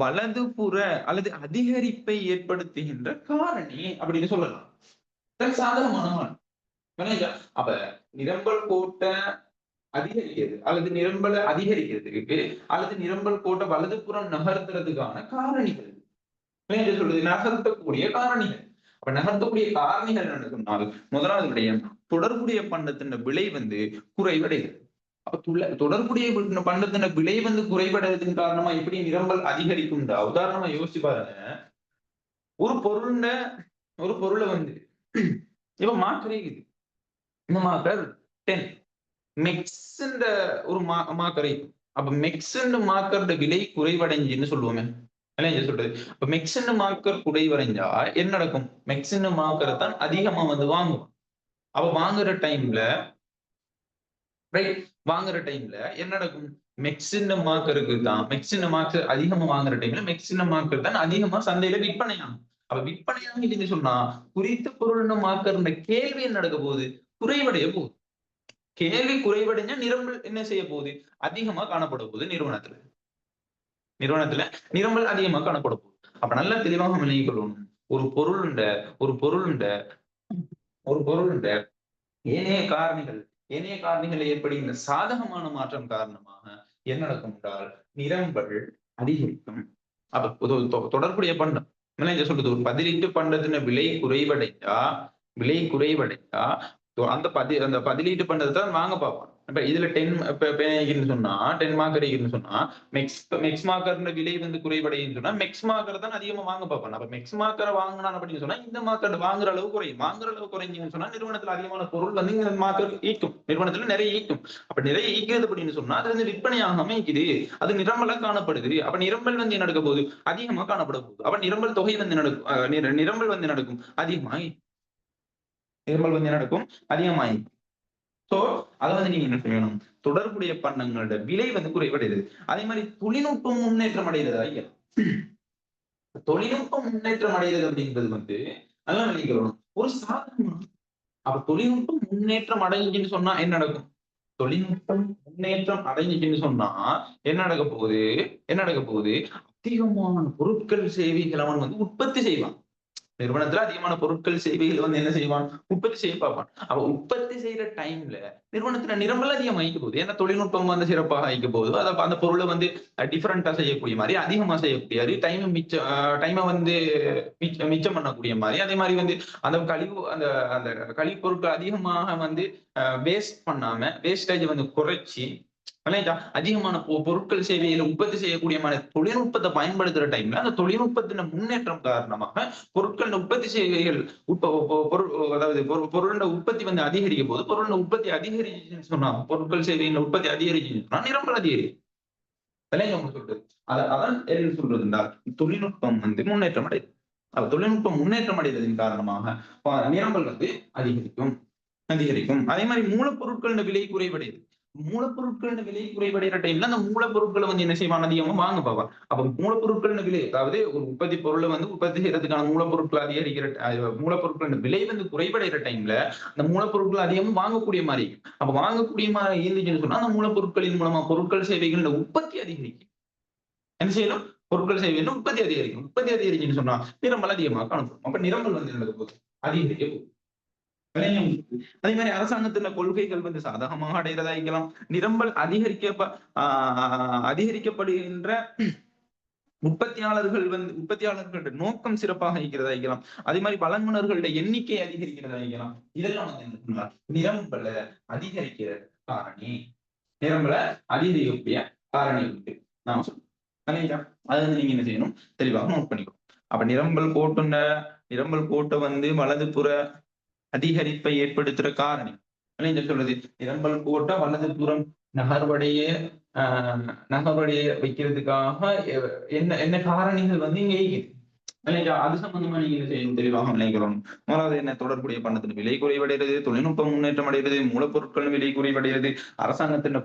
வலதுபுற அல்லது அதிகரிப்பை ஏற்படுத்துகின்ற காரணி அப்படின்னு சொல்லலாம். சாதகமான மாற்றம். அப்ப நிரம்பல் கோட்டை அதிகரிக்கிறது அல்லது நிரம்பலை அதிகரிக்கிறதுக்கு அல்லது நிரம்பல் கோட்டை வலதுபுறம் நகர்த்துறதுக்கான காரணிகள் சொல்றது நகர்த்தக்கூடிய காரணிகள். அப்ப நகர்த்தக்கூடிய காரணிகள் என்ன சொன்னால் முதலாவது விடயம் தொடர்புடைய பண்டத்தின் விலை குறைவடைகிறது. அப்ப தொடர்புடைய பண்டத்தின் விலை குறைவடைறதுக்கு காரணமா எப்படி நிரம்பல் அதிகரிக்கும். உதாரணமா யோசிச்சு பாருங்க, ஒரு பொருள்ல ஒரு பொருளை வந்து இப்ப மார்க்கர் இருக்குது. இந்த மார்க்கர் 10 மெக்ஸ்ன்ற ஒரு மார்க்கர் இருக்கும். அப்ப மெக்ஸ்ன்ற மார்க்கர்ட விலை குறைவடைஞ்சுன்னு சொல்லுவோமே. என்ன சொல்றது? அப்ப மெக்ஸ்ன்ற மார்க்கர் குறைவடைஞ்சா என்ன நடக்கும்? மெக்ஸ்ன்ற மார்க்கரை தான் அதிகமா வந்து வாங்குவோம். அப்ப வாங்குற டைம்ல ரைட் வாங்குற டைம்ல என்ன நடக்கும்? மெக்சின மார்க்கருக்கு தான் மெக்சின மார்க்கர் அதிகமா வாங்குற டைம்ல மெக்சின மார்க்கர் தான் அதிகமா சந்தையில விற்பனையாகும். அப்ப விற்பனையாகிடுச்சுன்னு சொன்னா குறித்த பொருள் மார்க்கர்ன்ற கேள்வி என்ன நடக்க போகுது? குறைவடைய போகுது. கேள்வி குறைவடைஞ்சா நிரம்பல் என்ன செய்ய போகுது? அதிகமா காணப்பட போகுது நிறுவனத்துல. நிறுவனத்துல நிரம்பல் அதிகமா காணப்பட போகுது. அப்ப நல்லா தெளிவாக விளங்கிக் கொள்ளணும். ஒரு பொருளுண்ட ஒரு பொருளுண்ட ஒரு பொருளுண்ட ஏனைய காரணிகள் ஏனைய காரணிகள் ஏற்படுகின்ற சாதகமான மாற்றம் காரணமாக என்ன நடக்கும் என்றால் நிரம்பல் அதிகரிக்கும். அப்ப தொடர்புடைய பண்டம் என்ன சொல்றது? ஒரு பதிலீட்டு பண்டத்தின விலை குறைவடைந்தா அந்த பதிலீட்டு பண்டத்தை தான் வாங்க பார்ப்பான். இப்ப இதுல 10 இப்ப சொன்னா 10 மார்க்கர் சொன்னா மெக்ஸ் மார்க்கர் விலை வந்து குறைவடையும் சொன்னா மெக்ஸ் மார்க்கர் தான் அதிகமா வாங்க பார்ப்பான். அப்ப மெக்ஸ் மார்க்கரை வாங்கினான் அப்படின்னு சொன்னா இந்த மார்க்கர் வாங்குற அளவு குறையும். வாங்குற அளவு குறைஞ்சுன்னு சொன்னா நிறுவனத்துல அதிகமான பொருள் வந்து இந்த மார்க்கர் ஈக்கும். நிறுவனத்துல நிறைய ஈக்கும். அப்ப நிறைய ஈக்குது அப்படின்னு சொன்னா அது வந்து விற்பனையாகாம ஈக்குது. அது நிரம்பலா காணப்படுது. அப்ப நிரம்பல் வந்து என்ன நடக்க போகுது? அதிகமா காணப்பட போகுது. அப்ப நிரம்பல் தொகை வந்து நடக்கும். நிரம்பல் வந்து நடக்கும் அதிகமாகி நிரம்பல் வந்து நடக்கும் அதிகமாகி சோ அதை வந்து நீங்க என்ன செய்யணும்? தொடர்புடைய பண்டங்களோட விலை வந்து குறைவடையுது. அதே மாதிரி தொழில்நுட்பம் முன்னேற்றம் அடைகிறதா இல்லையா? தொழில்நுட்பம் முன்னேற்றம் அடைகிறது அப்படின்றது வந்து நல்லா நினைக்கிறோம் ஒரு சாதனம். அப்ப தொழில்நுட்பம் முன்னேற்றம் அடைஞ்சுன்னு சொன்னா என்ன நடக்கும்? தொழில்நுட்பம் முன்னேற்றம் அடைஞ்சுச்சுன்னு சொன்னா என்ன நடக்க போகுது? என்ன நடக்க போகுது? அதிகமான பொருட்கள் சேவைகள் அவன் வந்து உற்பத்தி செய்வான். நிறுவனத்துல அதிகமான பொருட்கள் சேவைகள் வந்து என்ன செய்வான்? உற்பத்தி செய்ய பார்ப்பான். அப்ப உற்பத்தி செய்யற டைம்ல நிறுவனத்துல நிரம்பல் அதிகமாயிக்க போகுது. ஏன்னா தொழில்நுட்பம் வந்து சிறப்பாக ஆயிக்க போகுது. அத அந்த பொருளை வந்து டிஃபரெண்டா செய்யக்கூடிய மாதிரி அதிகமா செய்யக்கூடிய மாதிரி டைமை வந்து மிச்சம் பண்ணக்கூடிய மாதிரி அதே மாதிரி வந்து அந்த அந்த கழிவு பொருட்கள் அதிகமாக வந்து வேஸ்ட் பண்ணாம வேஸ்டேஜ் வந்து குறைச்சி அதிகமான பொருட்கள் சேவைகளை உற்பத்தி செய்யக்கூடிய தொழில்நுட்பத்தை பயன்படுத்துற டைம்ல அந்த தொழில்நுட்பத்தின் முன்னேற்றம் காரணமாக பொருட்கள் உற்பத்தி சேவைகள் அதாவது பொருளோட உற்பத்தி வந்து அதிகரிக்கும் போது பொருளோட உற்பத்தி அதிகரிச்சுன்னு சொன்னா பொருட்கள் சேவைகள் உற்பத்தி அதிகரிச்சுன்னு சொன்னா நிரம்பல் அதிகரிக்கும். சொல்றது அதான் என்ன சொல்றதுன்னா தொழில்நுட்பம் வந்து முன்னேற்றம் அடையுது. தொழில்நுட்பம் முன்னேற்றம் அடைவதன் காரணமாக நிரம்பல் வந்து அதிகரிக்கும் அதிகரிக்கும். அதே மாதிரி மூலப்பொருட்களோட விலை குறைவடையுது. மூலப்பொருட்களோட விலை குறைவடைகிற டைம்ல அந்த மூலப்பொருட்களை வந்து என்ன செய்வான்? அதிகமா வாங்க பார்ப்பான். அப்ப மூலப்பொருட்களோட விலை அதாவது ஒரு உற்பத்தி பொருளை வந்து உற்பத்தி செய்யறதுக்கான மூலப்பொருட்கள் அதிகரிக்கிற மூலப்பொருட்களோட விலை வந்து குறைவடைகிற டைம்ல அந்த மூலப்பொருட்கள் அதிகமா வாங்கக்கூடிய மாதிரி அப்ப வாங்கக்கூடிய மாதிரி இருந்துச்சுன்னு சொன்னா அந்த மூலப்பொருட்களின் மூலமா பொருட்கள் சேவைகளோட உற்பத்தி அதிகரிக்கும். என்ன செய்யணும்? பொருட்கள் சேவைகள் உற்பத்தி அதிகரிக்கும். உற்பத்தி அதிகரிக்குன்னு சொன்னா நிரம்பல் அதிகமாக காணப்படும். அப்ப நிரம்பல் வந்து என்ன போகுது? அதிகரிக்க போகுது. அதே மாதிரி அரசாங்கத்தின கொள்கைகள் வந்து சாதகமாக அடைகிறதா இருக்கலாம். நிரம்பல் அதிகரிக்கப்படுகின்ற உற்பத்தியாளர்களுடைய நோக்கம் சிறப்பாக இருக்கிறதா இருக்கலாம். அதே மாதிரி வழங்குனர்களுடைய எண்ணிக்கை அதிகரிக்கிறதா இருக்கலாம். இதெல்லாம் வந்து என்ன சொன்னா நிரம்பல அதிகரிக்கிற காரணி. நிரம்பல அதிகரிக்கக்கூடிய காரணி இருக்கு. நாம சொல்றோம். அது வந்து நீங்க என்ன செய்யணும்? தெளிவாக நோட் பண்ணிக்கணும். அப்ப நிரம்பல் கோட்டை வந்து வலதுபுற அதிகரிப்பை ஏற்படுத்துற காரணி. என்ன சொல்றது? நிரம்பல் கோட்டை வலதுபுறம் நகர்வடைய நகர்வடைய வைக்கிறதுக்காக என்ன என்ன காரணிகள் வந்து இங்க இருக்குது. அது சம்பந்தமா நீங்க என்ன செய்யணும்? தெளிவாக நினைக்கிறோம். முதலாவது என்ன? தொடர்புடைய பணத்தின் விலை குறைவடைகிறது, தொழில்நுட்பம் முன்னேற்றம் அடைகிறது, மூலப்பொருட்கள் விலை குறைவடைகிறது, அரசாங்கத்தின்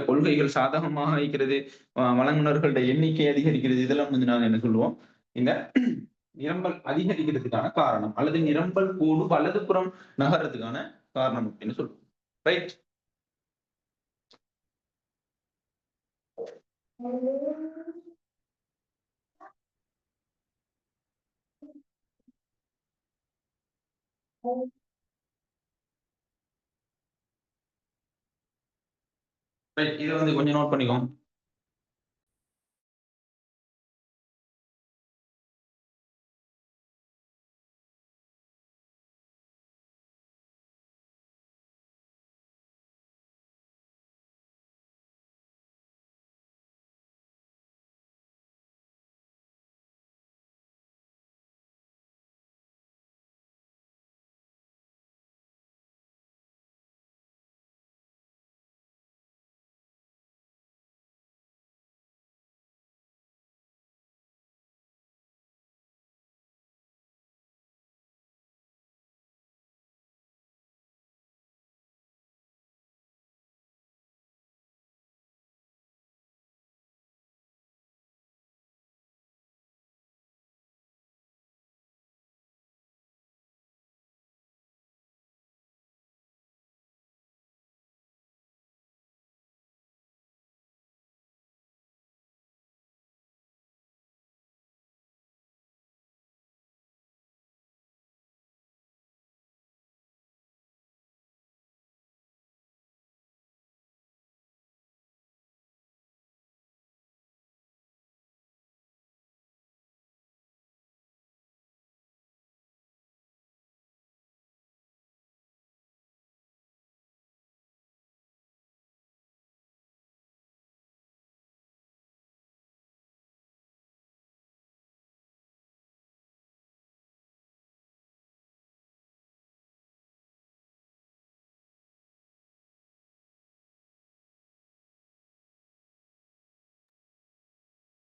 கொள்கைகள் சாதகமாக இருக்கிறது, வழங்குனர்களுடைய எண்ணிக்கை அதிகரிக்கிறது. இதெல்லாம் வந்து நாங்க என்ன சொல்லுவோம்? இந்த நிரம்பல் அதிகரிக்கிறதுக்கான காரணம் அல்லது நிரம்பல் கோடு வலதுபுறம் நகர்றதுக்கான காரணம் அப்படின்னு சொல்லுவோம். ரைட். இதை வந்து கொஞ்சம் நோட் பண்ணிக்கோங்க.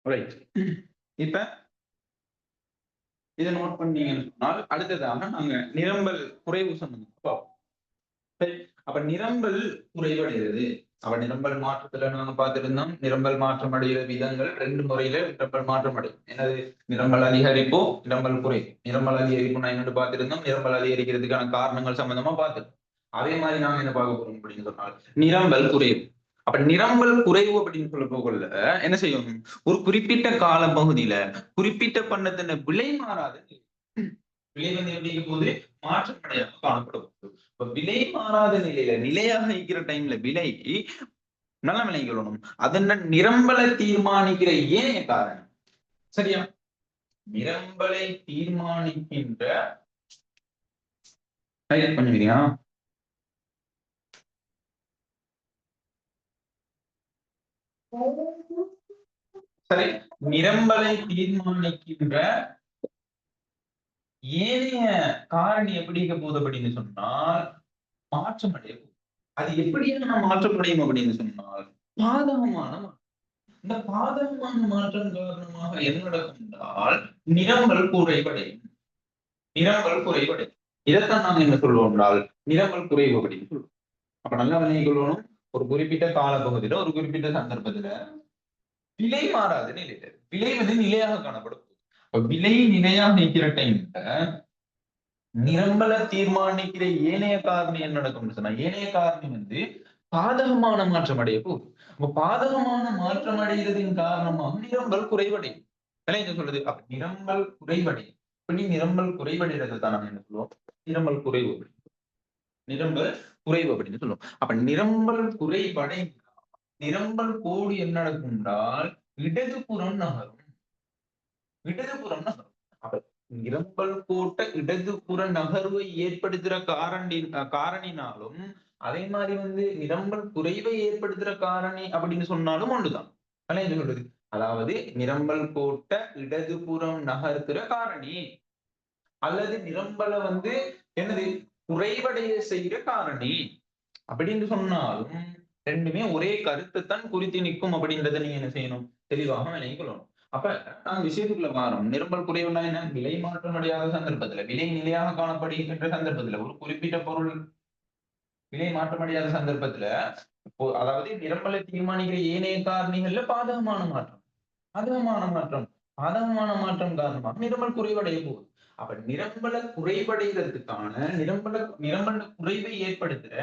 ரைட். இப்ப இதை நோட் பண்ணீங்கன்னு சொன்னால் அடுத்ததாக நாங்க நிரம்பல் குறைவு சொன்னோம். அப்ப நிரம்பல் குறைவடைகிறது. அப்ப நிரம்பல் மாற்றத்துல நாங்க பார்த்திருந்தோம், நிரம்பல் மாற்றம் அடைகிற விதங்கள் 2 முறையில நிரம்பல் மாற்றம் அடையும். என்னது? நிரம்பல் அதிகரிப்போ, நிரம்பல் குறை. நிரம்பல் அதிகரிப்பு நான் என்னன்னு பார்த்திருந்தோம், நிரம்பல் அதிகரிக்கிறதுக்கான காரணங்கள் சம்பந்தமா பார்த்திருக்கோம். அதே மாதிரி நாங்க என்ன பார்க்க போறோம் அப்படின்னு சொன்னால் நிரம்பல் குறைவு. அப்ப நிரம்பல் குறைவு அப்படின்னு சொல்ல போகல என்ன செய்யணும், ஒரு குறிப்பிட்ட கால பகுதியில குறிப்பிட்ட பண்ணத்தின விலை மாறாத விலை வந்து எப்படி போது மாற்றம் அடையாம காணப்படும். இப்ப விலை மாறாத நிலையில நிலையாக இருக்கிற டைம்ல விலை நல்ல விலை சொல்லணும். அதன் நிரம்பலை தீர்மானிக்கிற ஏனைய காரணம். சரியா? நிரம்பலை தீர்மானிக்கின்ற பண்ணுவீங்க. சரி, நிரம்பலை தீர்மானிக்கின்ற ஏனைய காரணி எப்படி இருக்க போகுது அப்படின்னு சொன்னால் மாற்றம் அடையும். அது எப்படியான மாற்றமடையும் அப்படின்னு சொன்னால் பாதகமான. இந்த பாதகமான மாற்றம் காரணமாக என்ன நடக்கும் என்றால் நிரம்பல் குறைவடையும். நிரம்பல் குறைவடையும். இதைத்தான் நாங்க என்ன சொல்லுவோம் என்றால் நிரம்பல் குறைவு அப்படின்னு சொல்லுவோம். அப்ப நல்லா விளங்கிக் கொள்ளணும், ஒரு குறிப்பிட்ட கால பகுதியில ஒரு குறிப்பிட்ட சந்தர்ப்பத்துல விலை மாறாது நிலையில விலை வந்து நிலையாக காணப்படும். விலை நிலையாக நிற்கிற டைம்ல நிரம்பல தீர்மானிக்கிற ஏனைய காரணி என்ன நடக்கும்னு சொன்னா ஏனைய காரணி வந்து பாதகமான மாற்றம் அடைய போகுது. அப்ப பாதகமான மாற்றம் அடைகிறதின் காரணமாக நிரம்பல் குறைவடையும். என்ன சொல்றது? அப்ப நிரம்பல் குறைவடையும். இப்படி நிரம்பல் குறைவடைகிறது தான் நம்ம என்ன சொல்லுவோம், நிரம்பல் குறைவு. நிரம்பல் குறைவு அப்படின்னு சொல்லுவோம். அப்ப நிரம்பல் குறைவடை நிரம்பல் கோடு என்ன நடக்கும் என்றால் இடதுபுறம் நகரும். இடதுபுறம் நகரும். அப்ப நிரம்பல் கோட்ட இடதுபுற நகர்வை ஏற்படுத்துற காரணினாலும் அதே மாதிரி வந்து நிரம்பல் குறைவை ஏற்படுத்துற காரணி அப்படின்னு சொன்னாலும் ஒன்றுதான். என்ன சொல்றது? அதாவது நிரம்பல் கோட்ட இடதுபுறம் நகர்த்துற காரணி அல்லது நிரம்பலை வந்து என்னது குறைவடைய செய்கிற காரணி அப்படின்னு சொன்னாலும் ரெண்டுமே ஒரே கருத்தை தான் குறித்து நிற்கும் அப்படின்றத நீங்க என்ன செய்யணும், தெளிவாக நினைக்கணும். அப்ப நாங்க விஷயத்துக்குள்ள மாறும். நிரம்பல் குறைவுனா என்ன? விலை மாற்றம் அடையாத சந்தர்ப்பத்துல விலை நிலையாக காணப்படுகின்ற சந்தர்ப்பத்துல ஒரு குறிப்பிட்ட பொருள் விலை மாற்றமடையாத சந்தர்ப்பத்துல அதாவது நிரம்பலை தீர்மானிக்கிற ஏனைய காரணிகள்ல பாதகமான மாற்றம் பாதகமான மாற்றம் பாதகமான மாற்றம் காரணமாக நிரம்பல் குறைவடைய போகுது. அப்ப நிரம்பல குறைவடைகிறதுக்கான நிரம்பல குறைவை ஏற்படுத்துற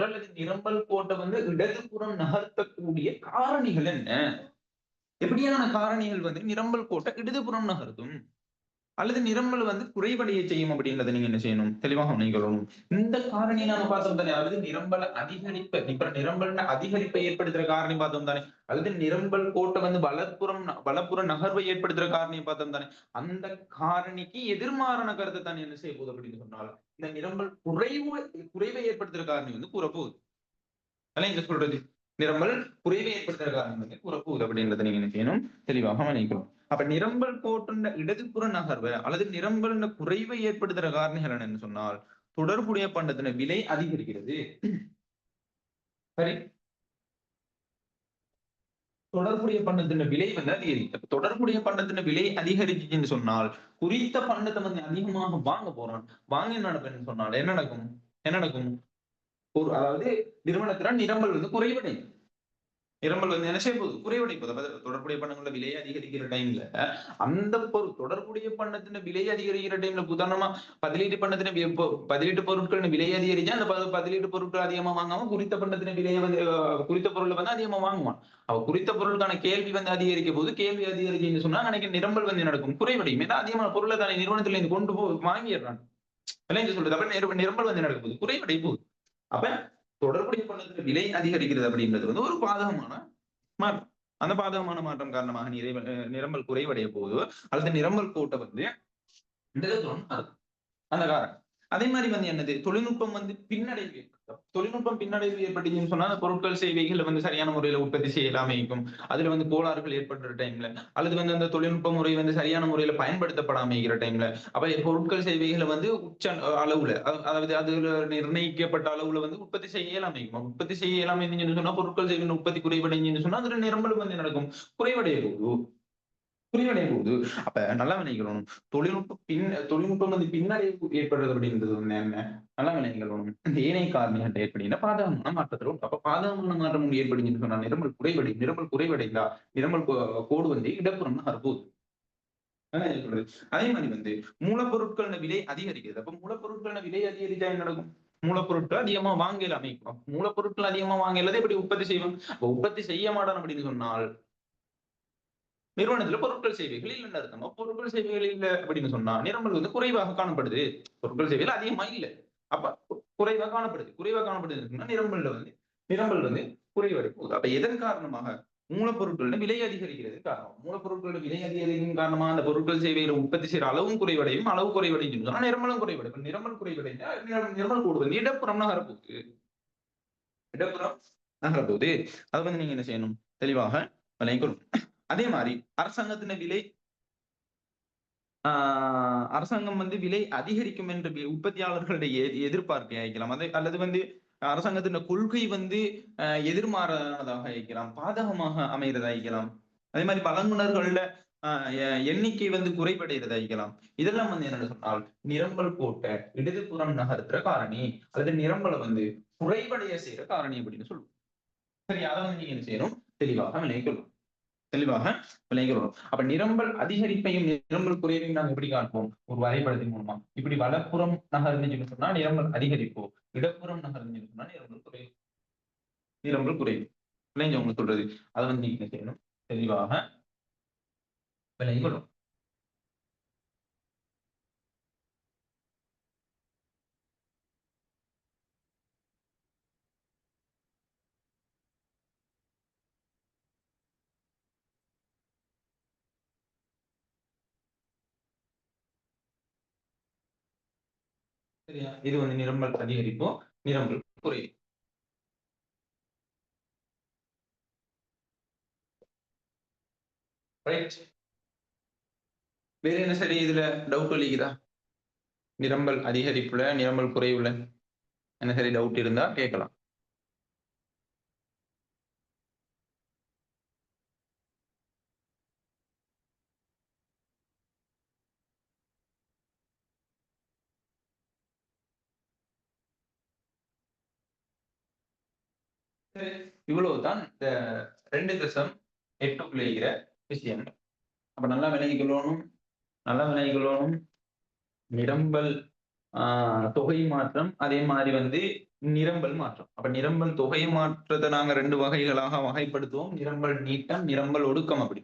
அல்லது நிரம்பல் கோட்டை வந்து இடதுபுறம் நகர்த்தக்கூடிய காரணிகள் என்ன? எப்படியான காரணிகள் வந்து நிரம்பல் கோட்டை இடதுபுறம் நகர்த்தும் அல்லது நிரம்பல் வந்து குறைவடைய செய்யும் அப்படின்றத நீங்க என்ன செய்யணும், தெளிவாக நினைக்கணும். இந்த காரணி நாம பார்த்தோம் தானே, அதாவது நிரம்பல அதிகரிப்பை இப்ப நிரம்பல் அதிகரிப்பை ஏற்படுத்துற காரணி பார்த்தோம் தானே, அல்லது நிரம்பல் கோட்டை வந்து வலப்புற நகர்வை ஏற்படுத்துற காரணியை பார்த்தோம் தானே. அந்த காரணிக்கு எதிர்மாறான கருத்தை தான் என்ன செய்ய போகுது அப்படின்னு சொன்னால் இந்த நிரம்பல் குறைவை ஏற்படுத்துற காரணி வந்து கூறப்போகுது. அதெல்லாம் இங்க சொல்றது நிரம்பல் குறைவை ஏற்படுத்துற காரணம் வந்து கூறப்போகுது அப்படின்றத நீங்க என்ன செய்யணும், தெளிவாக நினைக்கணும். அப்ப நிரம்பல் கோட்டுன்ற இடதுபுற நகர்வை அல்லது நிரம்பல் குறைவை ஏற்படுத்துற காரணிகள் என்னன்னு சொன்னால் தொடர்புடைய பண்டத்தின விலை அதிகரிக்கிறது. சரி, தொடர்புடைய பண்டத்தின விலை வந்து அதிகரிக்கும். தொடர்புடைய பண்டத்தின விலை அதிகரிச்சுன்னு சொன்னால் குறித்த பண்டத்தை வந்து அதிகமாக வாங்க போறான். வாங்க என்ன நடக்குன்னு சொன்னால் என்ன நடக்கும், அதாவது நிறுவனத்தினால் நிரம்பல் வந்து குறைவடையும். நிரம்பல் வந்து என்ன செய்ய போகுது, குறைவடைப்பது. தொடர்புடைய பண்டங்களோட விலையை அதிகரிக்கிற டைம்ல அந்த பொருள் தொடர்புடைய பண்டத்தின விலை அதிகரிக்கிற டைம்ல உதாரணமா பதிலீட்டு பொருட்கள் விலை அதிகரிச்சா அந்த பதிலீட்டு பொருட்கள் அதிகமா வாங்காம குறித்த பண்டத்தின விலையை வந்து குறித்த பொருளை வந்து அதிகமா வாங்குவான். அவ குறித்த பொருளுக்கான கேள்வி வந்து அதிகரிக்க போது கேள்வி அதிகரிச்சுன்னு சொன்னா நினைக்க நிரம்பல் வந்து நடக்கும், குறைவடையும். ஏன்னா அதிகமான பொருளை தானே நிறுவனத்துல இருந்து கொண்டு வாங்கிடுறான். சொல்றது அப்ப நிரம்பல் வந்து நடக்க போகுது, குறைவடை போகுது. அப்ப தொடர்புடைய பண்டத்தின் விலை அதிகரிக்கிறது அப்படின்றது வந்து ஒரு பாதகமான மாற்றம். அந்த பாதகமான மாற்றம் காரணமாக நிரம்பல் குறைவடைய போது அல்லது நிரம்பல் கோட்டை வந்து அந்த காரணம். அதே மாதிரி வந்து என்னது தொழில்நுட்பம் வந்து பின்னடைவு ஏற்படும். தொழில்நுட்பம் பின்னடைவு ஏற்பட்டுச்சுன்னு சொன்னா அந்த பொருட்கள் சேவைகளை வந்து சரியான முறையில உற்பத்தி செய்யலாம இருக்கும். அதுல வந்து கோளாறுகள் ஏற்படுற டைம்ல அல்லது வந்து அந்த தொழில்நுட்ப முறை வந்து சரியான முறையில பயன்படுத்தப்படாம இருக்கிற டைம்ல அப்ப பொருட்கள் சேவைகளை வந்து உச்ச அளவுல அதாவது அதுல நிர்ணயிக்கப்பட்ட அளவுல வந்து உற்பத்தி செய்ய இயலாம இருக்கும். உற்பத்தி செய்ய இயலாம இருந்துச்சுன்னு சொன்னா பொருட்கள் சேவைகள் உற்பத்தி குறைவடைஞ்சுன்னு சொன்னா அதுல நிரம்பல் வந்து நடக்கும், குறைவடைய போகுது. குறைவடைய போகுது. அப்ப நல்லா விளைக்கணும். தொழில்நுட்பம் வந்து பின்னடைவு ஏற்படுறது அப்படின்றது வந்து என்ன? நல்லா விளைக்கணும். இந்த ஏனைய காரணிகள் ஏற்படுகின்ற பாதகமான மாற்றத்துல அப்ப பாதகமான மாற்றம் ஏற்படுதுன்னு சொன்னா நிரம்பல் குறைவடைந்தா நிரம்பல் கோடு வந்து இடப்புறம் நகரப்போகுது. அதான் இது சொல்றது. அதே மாதிரி வந்து மூலப்பொருட்களோட விலை அதிகரிக்கிறது. அப்ப மூலப்பொருட்களோட விலை அதிகரிச்சா என்ன நடக்கும்? மூலப்பொருட்கள் அதிகமா வாங்கல அமைக்கும். மூலப்பொருட்கள் அதிகமா வாங்கல எப்படி உற்பத்தி செய்வோம்? அப்ப உற்பத்தி செய்ய மாட்டோம் அப்படின்னு சொன்னால் நிறுவனத்துல பொருட்கள் சேவைகள் இல்லைன்னு அர்த்தம். பொருட்கள் சேவைகள் இல்ல அப்படின்னு சொன்னா நிரம்பல் வந்து குறைவாக காணப்படுது. பொருட்கள் சேவைகள் அதிகமா இல்ல. அப்ப குறைவா காணப்படுது. குறைவா காணப்படுதுன்னா நிரம்பல் வந்து குறைவடைய போகுது. அப்ப எதன் காரணமாக? மூலப்பொருட்களோட விலை அதிகரிக்கிறது காரணம். மூலப்பொருட்களோட விலை அதிகரிக்கும் காரணமா அந்த பொருட்கள் சேவைகளை உற்பத்தி செய்யற அளவும் குறைவடையும். அளவு குறைவடையும் சொன்னா நிரம்பலும் குறைவடையும். நிரம்பல் குறைவடைந்தா நிரம்பல் கூடுவது இடப்புறம் நகரப்போகுது. இடப்புறம் நகரப்போகுது. அது வந்து நீங்க என்ன செய்யணும்? தெளிவாக விளங்கிக்கொள்ளணும். அதே மாதிரி அரசாங்கத்தின விலை அரசாங்கம் வந்து விலை அதிகரிக்கும் என்று உற்பத்தியாளர்களுடைய எதிர்பார்ப்பை அளிக்கலாம். அல்லது வந்து அரசாங்கத்தின் கொள்கை வந்து எதிர்மாறானதாக இருக்கலாம், பாதகமாக அமைகிறதா இருக்கலாம். அதே மாதிரி வழங்குனர்கள்ல எண்ணிக்கை வந்து குறைபடுகிறதா இருக்கலாம். இதெல்லாம் வந்து என்னன்னு சொன்னால் நிரம்பல் போட்ட இடதுபுறம் நகர்த்துற காரணி அல்லது நிரம்பலை வந்து குறைவடைய செய்யற காரணி அப்படின்னு சொல்லுவோம். சரி, அதை வந்து நீங்க என்ன செய்யணும்? தெளிவாக விளங்கிக்கொள்ளும். தெளிவாக விளங்கிக்கொள்ளும். அப்ப நிரம்பல் அதிகரிப்பையும் நிரம்பல் குறைவையும் நாம் எப்படி காண்போம்? ஒரு வரைபடத்தின் மூலமா. இப்படி வலப்புறம் நகர்ந்துச்சுன்னு சொன்னா நிரம்பல் அதிகரிப்போம். இடப்புறம் நகர்ந்துச்சுன்னு சொன்னா நிரம்பல் குறையும். நிரம்பல் குறையும். விளைஞ்சு உங்களுக்கு சொல்றது. அதை வந்து நீங்க என்ன செய்யணும்? தெளிவாக விளங்கிக்கொள்ளும். சரியா? இது வந்து நிரம்பல் அதிகரிப்போம், நிரம்பல் குறையும். ரைட். வேற என்ன சரி இதுல டவுட் வலிக்குதா? நிரம்பல் அதிகரிப்புல நிரம்பல் குறைவுல என்ன சரி டவுட் இருந்தா கேட்கலாம். சரி, இவ்வளவுதான் இந்த 2.8க்குள்ள இருக்கிற விஷயம். அப்ப நல்லா விளங்கிக்கொள்ளணும். நல்லா விளங்கிக்கொள்ளணும். நிரம்பல் தொகை மாற்றம், அதே மாதிரி வந்து நிரம்பல் மாற்றம். அப்ப நிரம்பல் தொகை மாற்றத்தை நாங்க 2 வகைகளாக வகைப்படுத்துவோம். நிரம்பல் நீட்டம், நிரம்பல் ஒடுக்கம் அப்படி.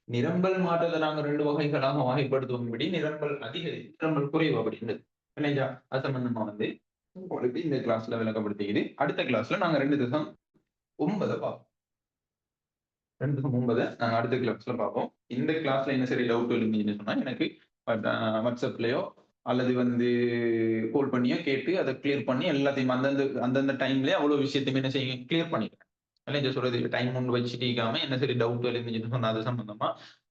நிரம்பல் மாற்றத்தை நாங்க 2 வகைகளாக வகைப்படுத்துவோம். இப்படி நிரம்பல் அதிகரிப்பு, நிரம்பல் குறைவு அப்படின்றது. இல்லைங்களா? அது சம்பந்தமா வந்து உங்களுக்கு இந்த கிளாஸ்ல விளக்கப்படுத்திக்குது. அடுத்த கிளாஸ்ல நாங்க 2.9 பார்ப்போம். 2.9 நாங்க அடுத்த கிளாஸ்ல பார்ப்போம். இந்த கிளாஸ்ல என்ன சரி டவுட் இருந்துச்சுன்னு சொன்னா எனக்கு வாட்ஸ்அப்லயோ அல்லது வந்து கால் பண்ணியோ கேட்டு அதை கிளியர் பண்ணி எல்லாத்தையும் அந்தந்த அந்தந்த டைம்லயே அவ்வளவு விஷயத்தையுமே என்ன செய்யுங்க கிளியர் பண்ணிடுறேன். இல்ல சொல்றது டைம் ஒன்று வச்சுட்டு இருக்காம என்ன சரி டவுட் இருந்துச்சுன்னு சொன்னா அது சம்பந்தமா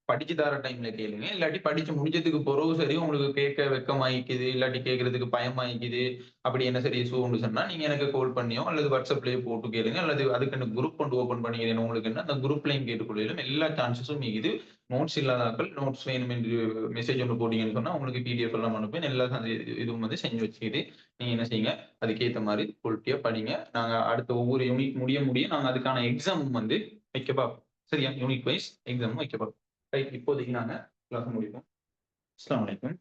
படிச்சு தர டைம்ல கேளுங்க. இல்லாட்டி படிச்சு முடிஞ்சதுக்கு பிறகு சரி உங்களுக்கு கேட்க வெக்கமாயிக்குது, இல்லாட்டி கேட்கறதுக்கு பயமாயிக்குது, அப்படி என்ன சரி இஷ்யூ உண்டு சொன்னா நீங்க எனக்கு கால் பண்ணியோ அல்லது வாட்ஸ்அப்லயே போட்டு கேளுங்க. அல்லது அதுக்கு எனக்கு குரூப் ஒன்று ஓபன் பண்ணிக்கிறேன் உங்களுக்கு என்ன அந்த குரூப்லையும் கேட்டுக்கொள்ளும் எல்லா சான்சஸும் இருக்குது. நோட்ஸ் இல்லாதாக்கள் நோட்ஸ் வேணும் என்று மெசேஜ் ஒன்று போட்டீங்கன்னு சொன்னா உங்களுக்கு பிடிஎஃப் எல்லாம் அனுப்பேன். எல்லா இதுவும் வந்து செஞ்சு வச்சுக்கிது. நீங்க என்ன செய்யுங்க அதுக்கேற்ற மாதிரி குவாலிட்டியா படிங்க. நாங்க அடுத்த ஒவ்வொரு யூனிட் முடிய நாங்க அதுக்கான எக்ஸாம் வந்து வைக்க பார்ப்போம். சரியா? யூனிட் வைஸ் எக்ஸாம் வைக்க பார்ப்போம். ரைட், இப்போதைக்கு நாங்க கிளாஸ் முடிப்போம். அஸ்ஸலாமு அலைக்கும்.